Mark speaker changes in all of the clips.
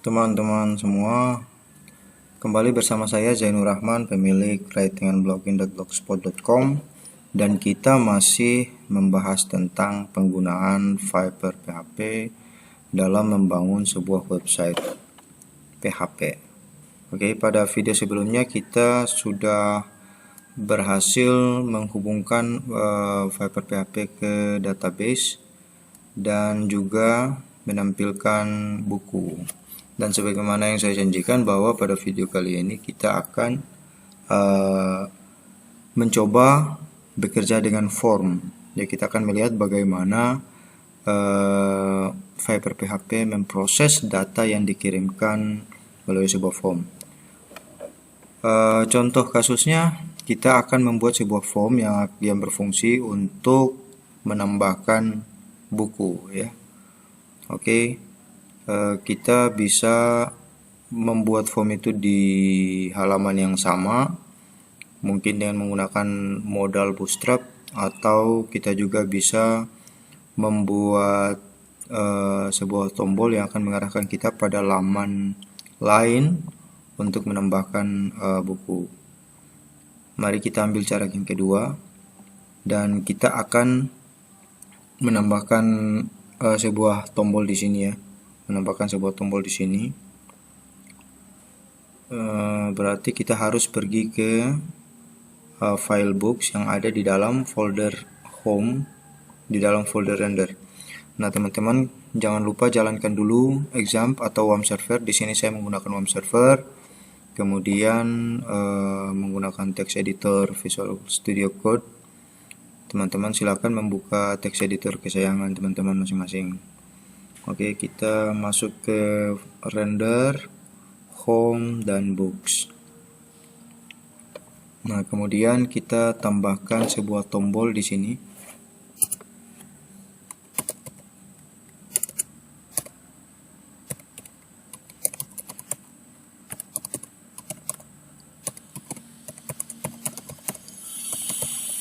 Speaker 1: Teman-teman semua, kembali bersama saya Zainur Rahman, pemilik writinganblogging.blogspot.com, dan kita masih membahas tentang penggunaan Fiverr PHP dalam membangun sebuah website PHP. Oke, pada video sebelumnya kita sudah berhasil menghubungkan Fiverr PHP ke database dan juga menampilkan buku. Dan sebagaimana yang saya janjikan bahwa pada video kali ini kita akan mencoba bekerja dengan form. Ya, kita akan melihat bagaimana Fiverr PHP memproses data yang dikirimkan melalui sebuah form. Contoh kasusnya, kita akan membuat sebuah form yang berfungsi untuk menambahkan buku, ya. Oke. Kita bisa membuat form itu di halaman yang sama, mungkin dengan menggunakan modal Bootstrap, atau kita juga bisa membuat sebuah tombol yang akan mengarahkan kita pada laman lain untuk menambahkan buku. Mari kita ambil cara yang kedua, dan kita akan menambahkan sebuah tombol di sini, ya. Menambahkan sebuah tombol di sini. Berarti kita harus pergi ke file books yang ada di dalam folder home, di dalam folder render. Nah, teman-teman jangan lupa jalankan dulu example atau WAM server. Di sini saya menggunakan WAM server, kemudian menggunakan text editor Visual Studio Code. Teman-teman silakan membuka text editor kesayangan teman-teman masing-masing. Oke, kita masuk ke render, home, dan books. Nah, kemudian kita tambahkan sebuah tombol di sini.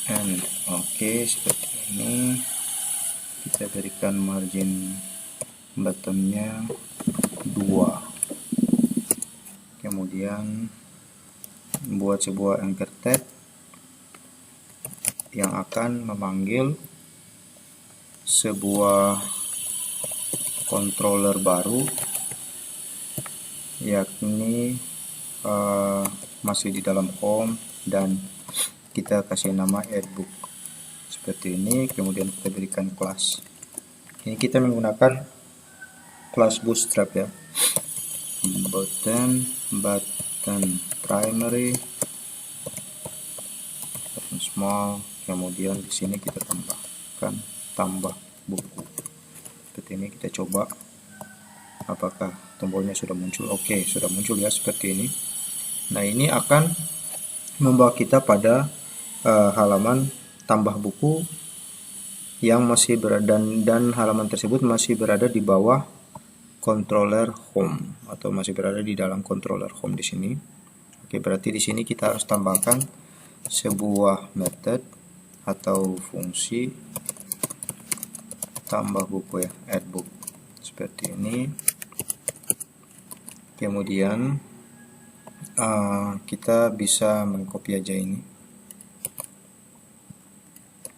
Speaker 1: And oke, seperti ini. Kita berikan margin buttonnya 2. Kemudian buat sebuah anchor tag yang akan memanggil sebuah controller baru, yakni masih di dalam home, dan kita kasih nama addbook seperti ini. Kemudian kita berikan kelas. Ini kita menggunakan kelas Bootstrap, ya. Button primary, button small. Kemudian di sini kita tambahkan tambah buku. Seperti ini, kita coba apakah tombolnya sudah muncul. Oke, sudah muncul, ya, seperti ini. Nah, ini akan membawa kita pada halaman tambah buku yang masih berada, dan halaman tersebut masih berada di bawah controller home, atau masih berada di dalam controller home di sini. Oke, berarti di sini kita harus tambahkan sebuah method atau fungsi tambah buku, ya, add book seperti ini. Kemudian kita bisa mengcopy aja ini.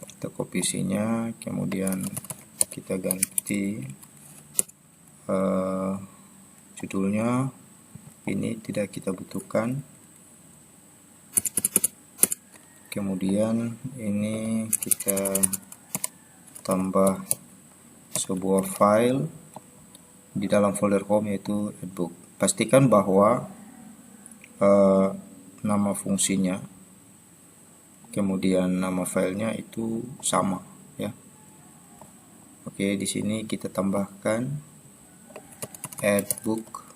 Speaker 1: Kita copy isinya, kemudian kita ganti judulnya. Ini tidak kita butuhkan. Kemudian ini kita tambah sebuah file di dalam folder home, yaitu addbook. Pastikan bahwa nama fungsinya kemudian nama filenya itu sama, ya. Oke, di sini kita tambahkan addbook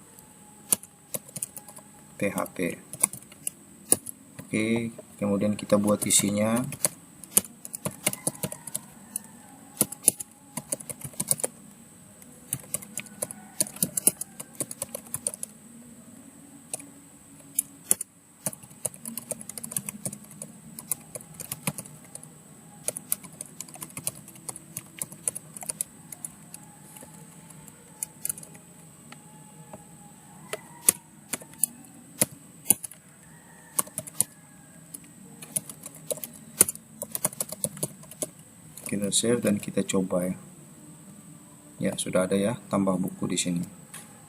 Speaker 1: PHP. Oke, kemudian kita buat isinya. kita save dan kita coba ya. Ya, sudah ada ya tambah buku di sini.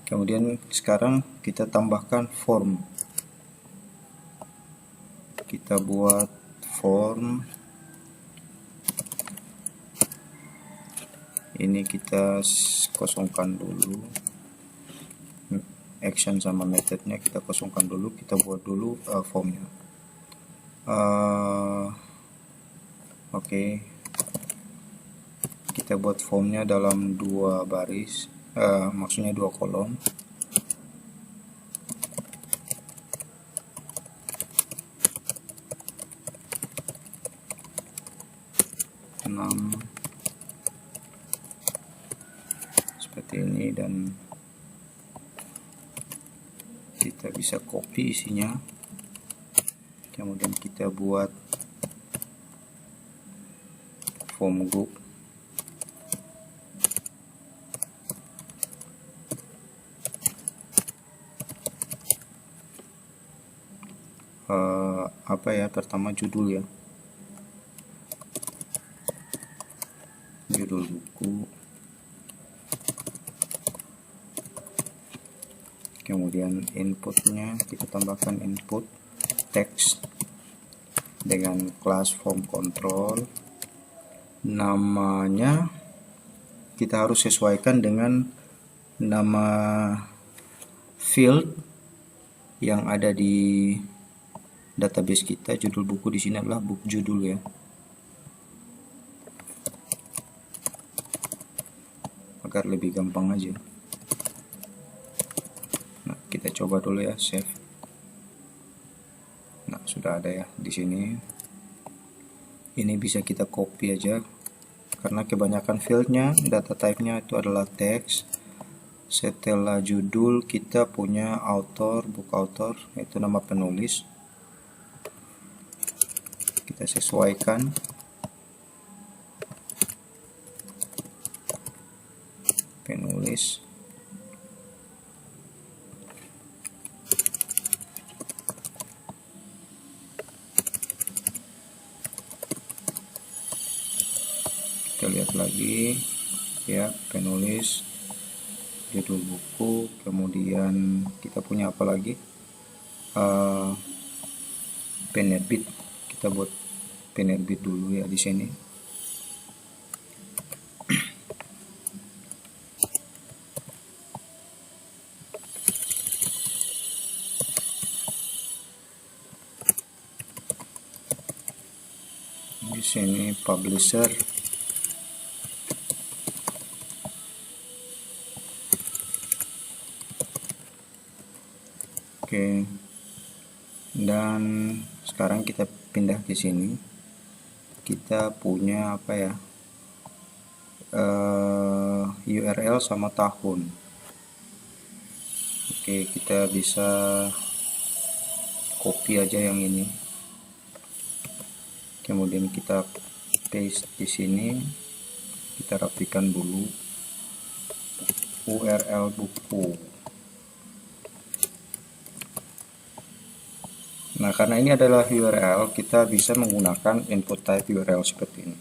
Speaker 1: Kemudian sekarang kita tambahkan form. Kita buat form. Ini kita kosongkan dulu. Action sama methodnya kita kosongkan dulu. Kita buat dulu formnya. Oke. Kita buat formnya dalam 2 baris, maksudnya 2 kolom. Seperti ini, dan kita bisa copy isinya. Kemudian kita buat form group. Apa ya, pertama judul ya, judul buku. Kemudian inputnya kita tambahkan input text dengan class form control. Namanya kita harus sesuaikan dengan nama field yang ada di database kita. Judul buku di sini adalah buku judul ya. Agar lebih gampang aja. Nah, kita coba dulu ya, save. Nah, sudah ada ya di sini. Ini bisa kita copy aja karena kebanyakan fieldnya, data type-nya itu adalah teks. Setelah judul kita punya author, book author, itu nama penulis. Kita sesuaikan. Penulis. Kita lihat lagi ya, penulis, judul buku, kemudian kita punya apa lagi, penerbit. Kita buat penerbit dulu ya di sini. Di sini publisher. Oke. Dan sekarang kita pindah ke sini. Kita punya apa ya? URL sama tahun. Oke, kita bisa copy aja yang ini. Kemudian kita paste di sini. Kita rapikan dulu URL buku. Nah, karena ini adalah URL, kita bisa menggunakan input type URL seperti ini.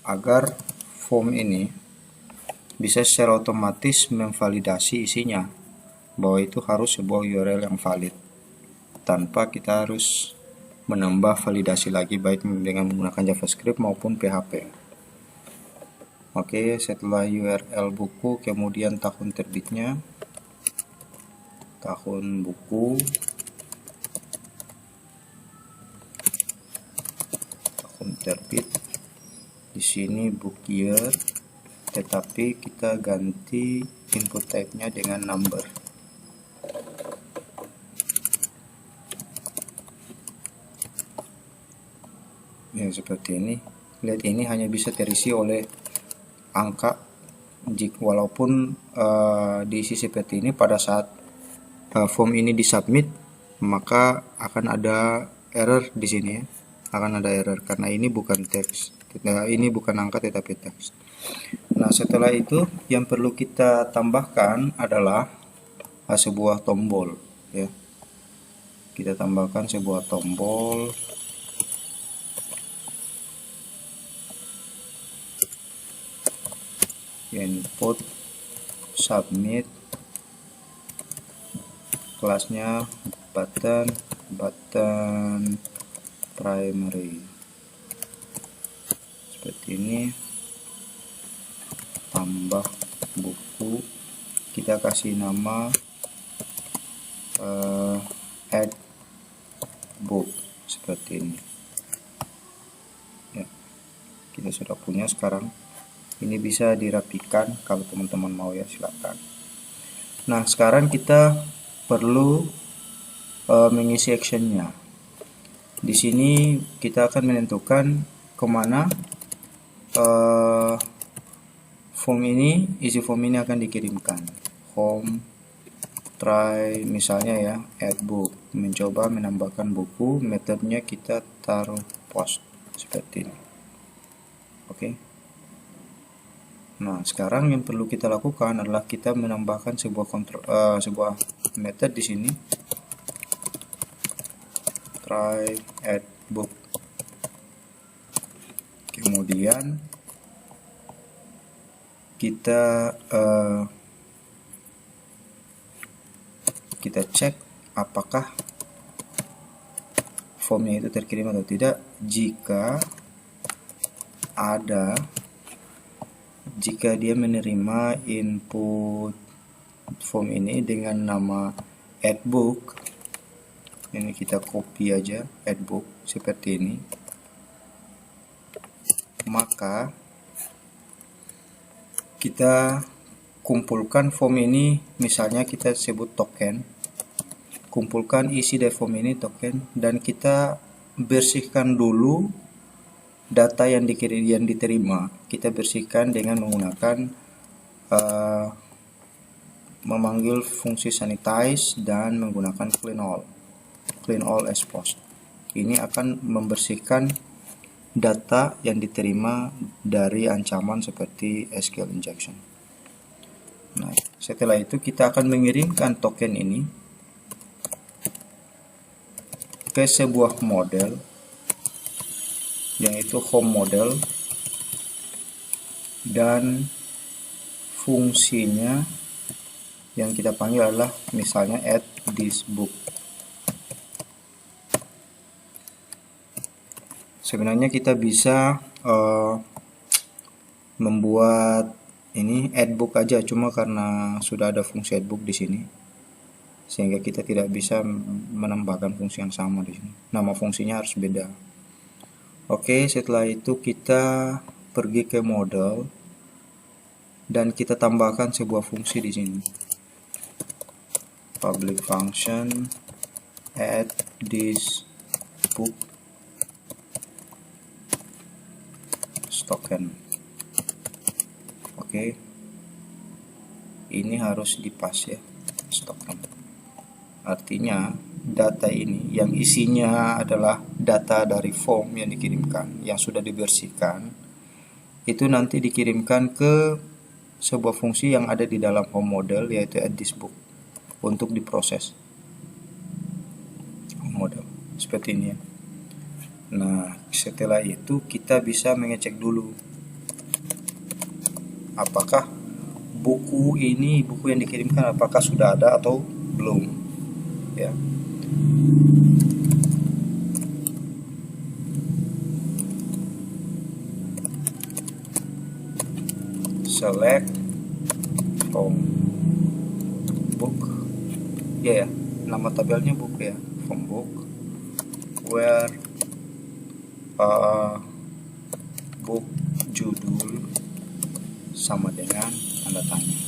Speaker 1: Agar form ini bisa secara otomatis memvalidasi isinya, bahwa itu harus sebuah URL yang valid, tanpa kita harus menambah validasi lagi baik dengan menggunakan JavaScript maupun PHP. Oke, setelah URL buku, kemudian tahun terbitnya, tahun buku, tahun terbit. Di sini book year, tetapi kita ganti input type-nya dengan number. Ya, seperti ini. Lihat, ini hanya bisa terisi oleh angka. Walaupun diisi seperti ini, pada saat form ini disubmit, maka akan ada error di sini ya. Akan ada error karena ini bukan teks. Ini bukan angka tetapi teks. Nah, setelah itu yang perlu kita tambahkan adalah sebuah tombol ya. kita tambahkan sebuah tombol input submit, kelasnya button primary seperti ini. Tambah buku, kita kasih nama add book seperti ini ya. Kita sudah punya sekarang. Ini bisa dirapikan kalau teman-teman mau ya, silakan. Nah, sekarang kita perlu mengisi actionnya. Di sini kita akan menentukan kemana isi form ini akan dikirimkan. Home, try misalnya ya, add book, mencoba menambahkan buku. Metodenya kita taruh post seperti ini. Oke. Nah, sekarang yang perlu kita lakukan adalah kita menambahkan sebuah method di sini, try add book. Kemudian kita cek apakah formnya itu terkirim atau tidak. Jika dia menerima input form ini dengan nama add book, ini kita copy aja add book seperti ini, maka kita kumpulkan form ini, misalnya kita sebut token, kumpulkan isi dari form ini token, dan kita bersihkan dulu data yang diterima. Kita bersihkan dengan menggunakan memanggil fungsi sanitize dan menggunakan clean all as post. Ini akan membersihkan data yang diterima dari ancaman seperti SQL injection. Nah, setelah itu kita akan mengirimkan token ini ke sebuah model, yaitu home model, dan fungsinya yang kita panggil adalah misalnya add this book. Sebenarnya kita bisa membuat ini add book aja, cuma karena sudah ada fungsi add book di sini, sehingga kita tidak bisa menambahkan fungsi yang sama di sini. Nama fungsinya harus beda. Oke, setelah itu kita pergi ke model dan kita tambahkan sebuah fungsi di sini. Public function add this book token. Oke. Ini harus dipas ya, token. Artinya data ini yang isinya adalah data dari form yang dikirimkan, yang sudah dibersihkan, itu nanti dikirimkan ke sebuah fungsi yang ada di dalam home model, yaitu add this book, untuk diproses. Home model seperti ini ya. Nah, setelah itu kita bisa mengecek dulu apakah buku yang dikirimkan apakah sudah ada atau belum ya. Select from book ya, nama tabelnya buku ya, from book where book judul sama dengan tanda tanya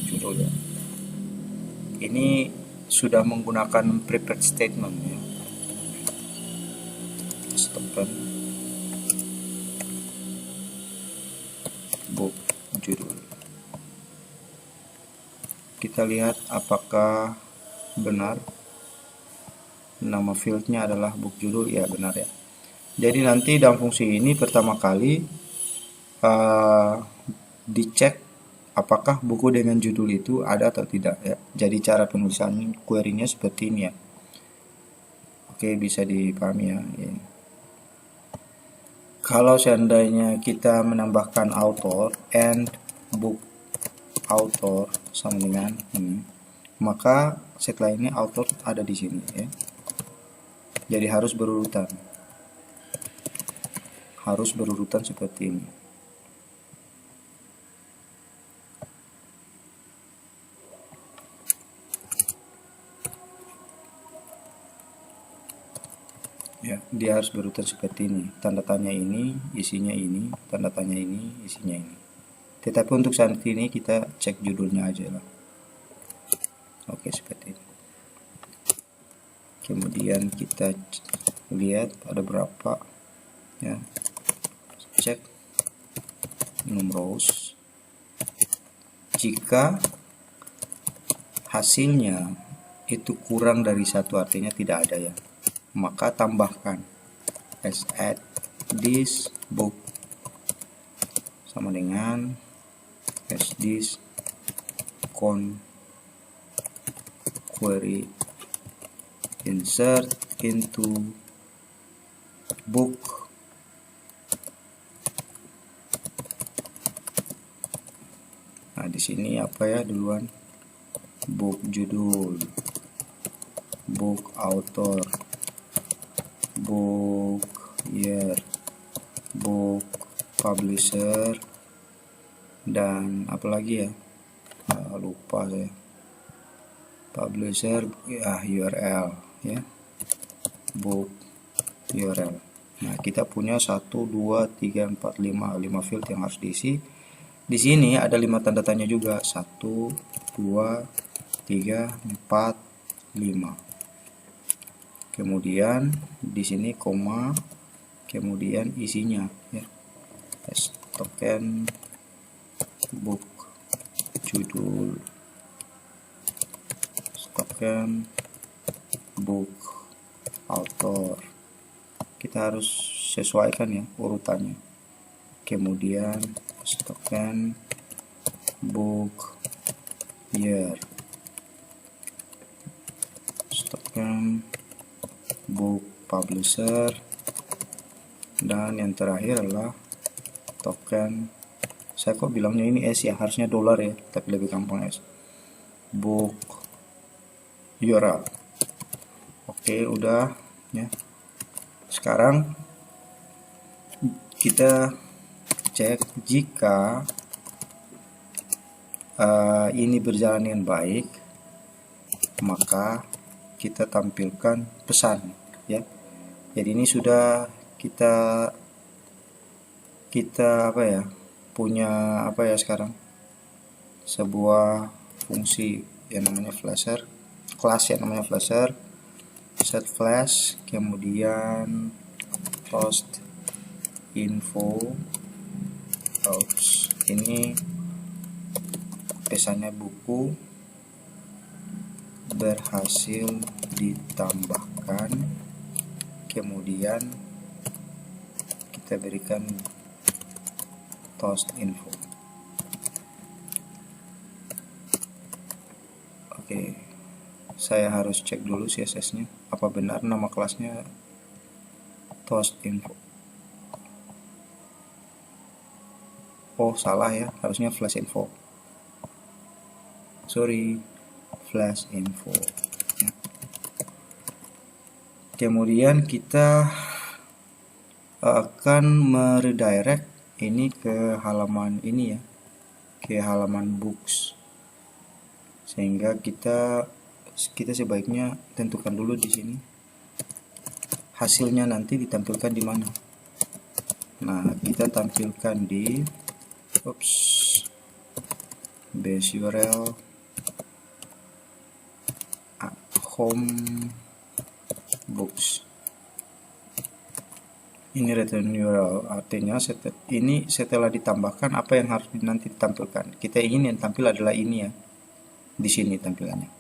Speaker 1: judul ya. Ini sudah menggunakan prepared statement ya. Stopkan book judul. Kita lihat apakah benar nama fieldnya adalah book judul, ya benar ya. Jadi nanti dalam fungsi ini pertama kali dicek apakah buku dengan judul itu ada atau tidak ya. Jadi cara penulisan query-nya seperti ini ya. Oke, bisa dipahami ya. Kalau seandainya kita menambahkan author and book author sama dengan ini, maka setelah ini author ada di sini ya. Jadi harus berurutan seperti ini. Ya, dia harus berurutan seperti ini. Tanda tanya ini, isinya ini, tanda tanya ini, isinya ini. Tetapi untuk saat ini kita cek judulnya aja lah. Oke, seperti ini. Kemudian kita lihat ada berapa ya. Cek numerous. Jika hasilnya itu kurang dari 1, artinya tidak ada ya, maka tambahkan let's add this book sama dengan as this query insert into book Nah, di sini apa ya duluan? Book judul, book author, book year, book publisher, dan apa lagi ya? Lupa saya. Publisher ya, URL ya. Book URL. Nah, kita punya 1 2 3 4 5 field yang harus diisi. Di sini ada 5 tanda tanya juga. 1 2 3 4 5. Kemudian di sini koma, kemudian isinya ya. Token book judul, token book author. Kita harus sesuaikan ya urutannya. Kemudian token book year, token book publisher, dan yang terakhir adalah token, saya kok bilangnya ini S ya, harusnya dolar ya, tapi lebih gampang S, book URL. Oke, udah ya. Sekarang kita cek jika ini berjalan dengan baik, maka kita tampilkan pesan ya. Jadi ini sudah kita apa ya, punya apa ya sekarang, sebuah fungsi yang namanya flasher, kelas yang namanya flasher, set flash, kemudian post info. Ini pesannya buku berhasil ditambahkan, kemudian kita berikan post info. Oke, saya harus cek dulu CSS-nya apa benar nama kelasnya post info. Oh, salah ya, harusnya flash info. Sorry, flash info ya. Kemudian kita akan meredirect ini ke halaman ini ya, ke halaman books, sehingga kita sebaiknya tentukan dulu di sini hasilnya nanti ditampilkan di mana. Nah, kita tampilkan di base URL home books. Ini return URL, artinya setelah ditambahkan apa yang harus nanti ditampilkan. Kita ingin yang tampil adalah ini ya, di sini tampilannya.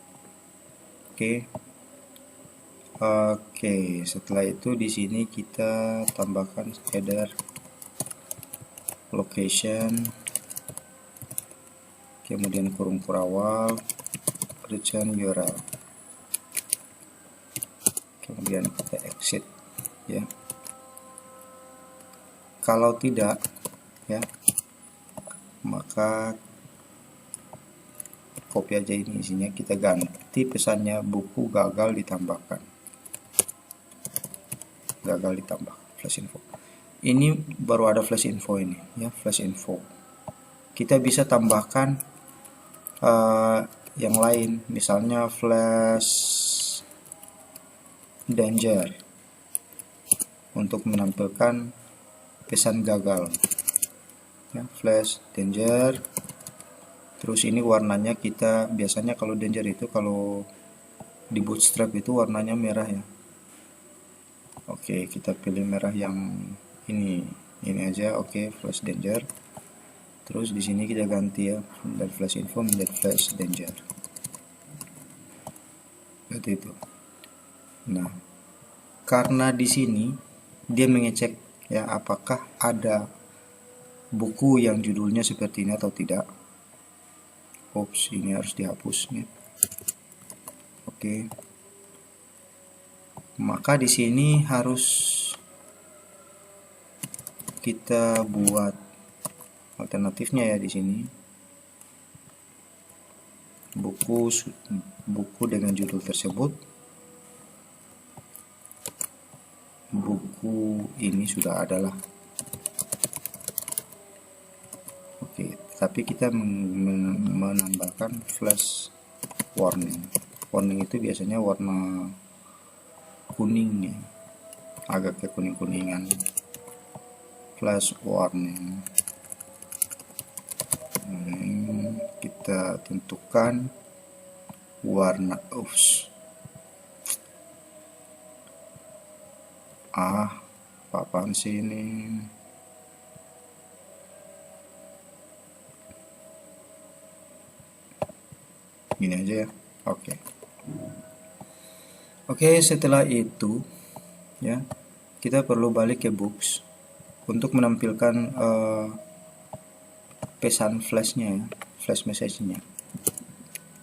Speaker 1: Oke, setelah itu di sini kita tambahkan header location, kemudian kurung kurawal, return URL. kemudian kita exit ya. Kalau tidak ya, maka copy aja ini isinya, kita ganti pesannya buku gagal ditambahkan, gagal ditambah flash info. Ini baru ada flash info ini ya, flash info. Kita bisa tambahkan yang lain, misalnya flash danger untuk menampilkan pesan gagal ya, flash danger. Terus ini warnanya kita biasanya kalau danger itu kalau di Bootstrap itu warnanya merah ya. Oke, kita pilih merah yang ini aja. Oke, flash danger. Terus di sini kita ganti ya, dari flash info menjadi flash danger. Seperti itu. Nah, karena di sini dia mengecek ya apakah ada buku yang judulnya seperti ini atau tidak. Oops, ini harus dihapus nih. Oke. Maka di sini harus kita buat alternatifnya ya di sini. Buku dengan judul tersebut. Buku ini sudah ada lah. Oke, tapi kita menambahkan flash warning. Warning itu biasanya warna kuning ya, agak ke kuning-kuningan. Flash warning. Kita tentukan warna apaan sih ini? Gini aja ya. Oke, setelah itu ya, kita perlu balik ke books untuk menampilkan pesan flashnya ya, flash message-nya.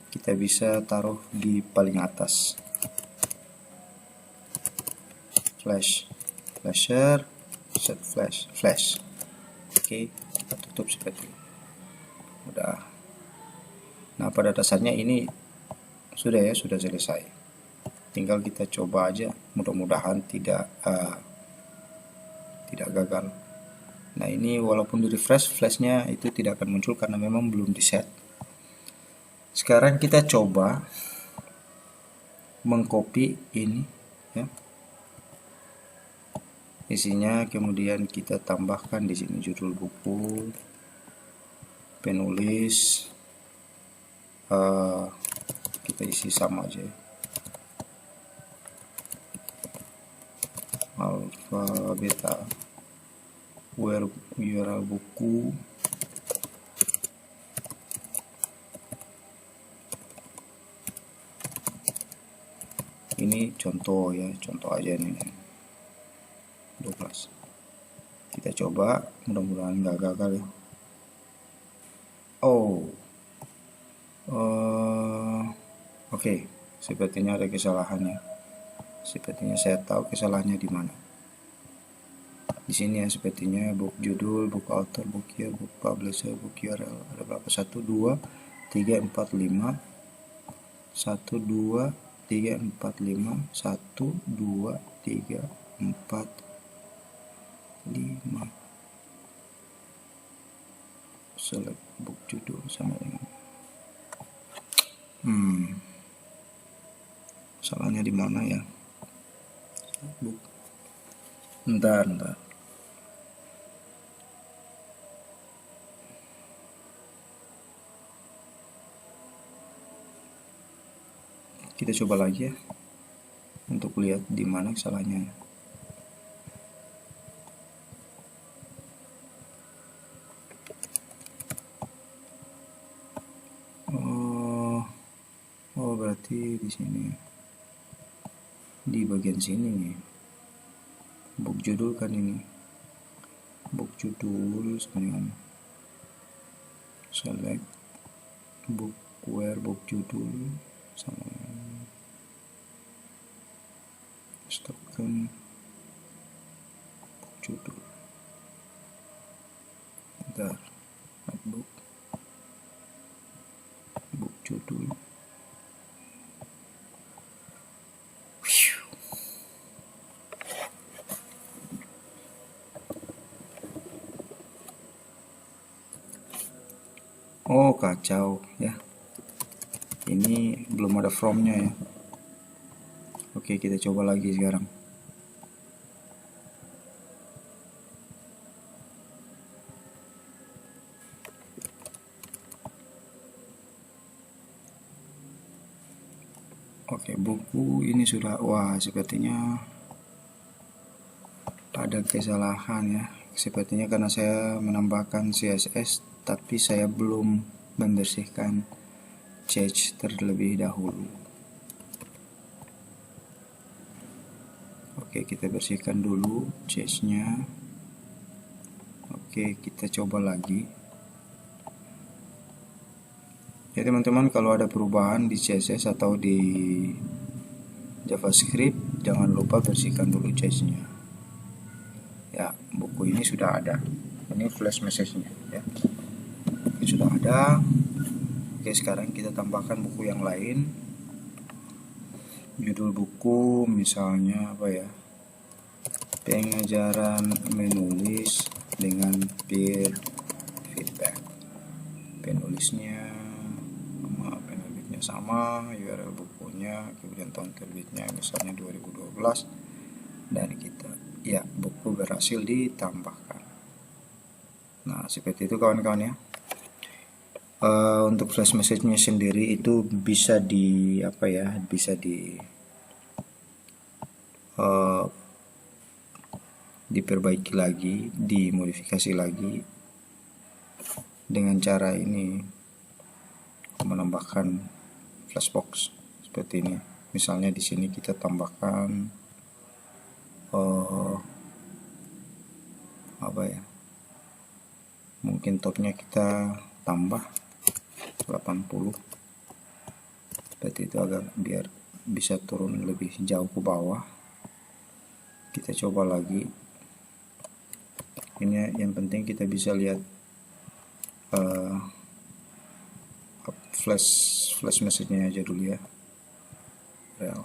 Speaker 1: Kita bisa taruh di paling atas. Flasher, set flash. Oke, kita tutup seperti ini. Udah. Nah, pada dasarnya ini sudah selesai. Tinggal kita coba aja, mudah-mudahan tidak gagal. Nah, ini walaupun di refresh flashnya itu tidak akan muncul karena memang belum di set. Sekarang kita coba mengcopy ini ya, isinya, kemudian kita tambahkan di sini judul buku, penulis, kita isi sama aja ya. Alpha beta where URL buku, ini contoh ya, contoh aja nih 12. Kita coba, mudah-mudahan nggak gagal ya. Oke, sepertinya ada kesalahannya. Sepertinya saya tahu kesalahannya di mana. Di sini ya, sepertinya book judul, book author, book year, book publisher, book URL. Ada berapa? 1, 2, 3, 4, 5. 1, 2, 3, 4, 5. 1, 2, 3, 4, 5. Select book judul sama dengan salahnya di mana ya? Book. Bentar. Kita coba lagi ya, untuk lihat di mana salahnya. Oh, berarti di sini, di bagian sini nih. Book judul kan ini. Book judul dengan select book where book judul sama masukkan judul. Bentar, book judul. Oh, kacau ya. Ini belum ada from-nya ya. Oke, kita coba lagi sekarang. Oke, buku ini sudah, wah sepertinya ada kesalahan ya. Sepertinya karena saya menambahkan CSS tapi saya belum membersihkan cache terlebih dahulu. Oke, kita bersihkan dulu cache-nya. Oke, kita coba lagi. Ya teman-teman, kalau ada perubahan di CSS atau di JavaScript, jangan lupa bersihkan dulu cache-nya. Ya, buku ini sudah ada. Ini flash message-nya ya. Ini sudah ada. Oke, sekarang kita tambahkan buku yang lain. Judul buku misalnya apa ya? Pengajaran menulis dengan peer feedback. Penulisnya sama, URL bukunya, kemudian tahun terbitnya misalnya 2012, dan kita ya, buku berhasil ditambahkan. Nah, seperti itu kawan-kawan ya. Untuk flash message-nya sendiri itu bisa di apa ya, bisa diperbaiki lagi, dimodifikasi lagi dengan cara ini, menambahkan flashbox seperti ini. Misalnya di sini kita tambahkan apa ya, mungkin topnya kita tambah 80, berarti itu agak biar bisa turun lebih jauh ke bawah. Kita coba lagi. Ini yang penting kita bisa lihat flash message-nya aja dulu ya. Real.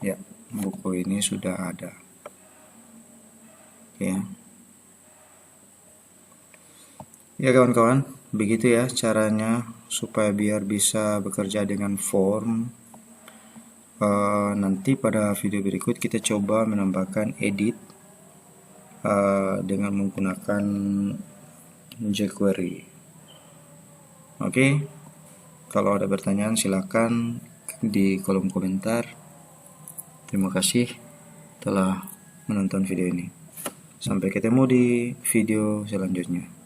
Speaker 1: Ya, buku ini sudah ada. Oke. Ya kawan-kawan, begitu ya caranya supaya biar bisa bekerja dengan form. Nanti pada video berikut kita coba menambahkan edit dengan menggunakan jQuery. Oke, kalau ada pertanyaan silakan di kolom komentar. Terima kasih telah menonton video ini. Sampai ketemu di video selanjutnya.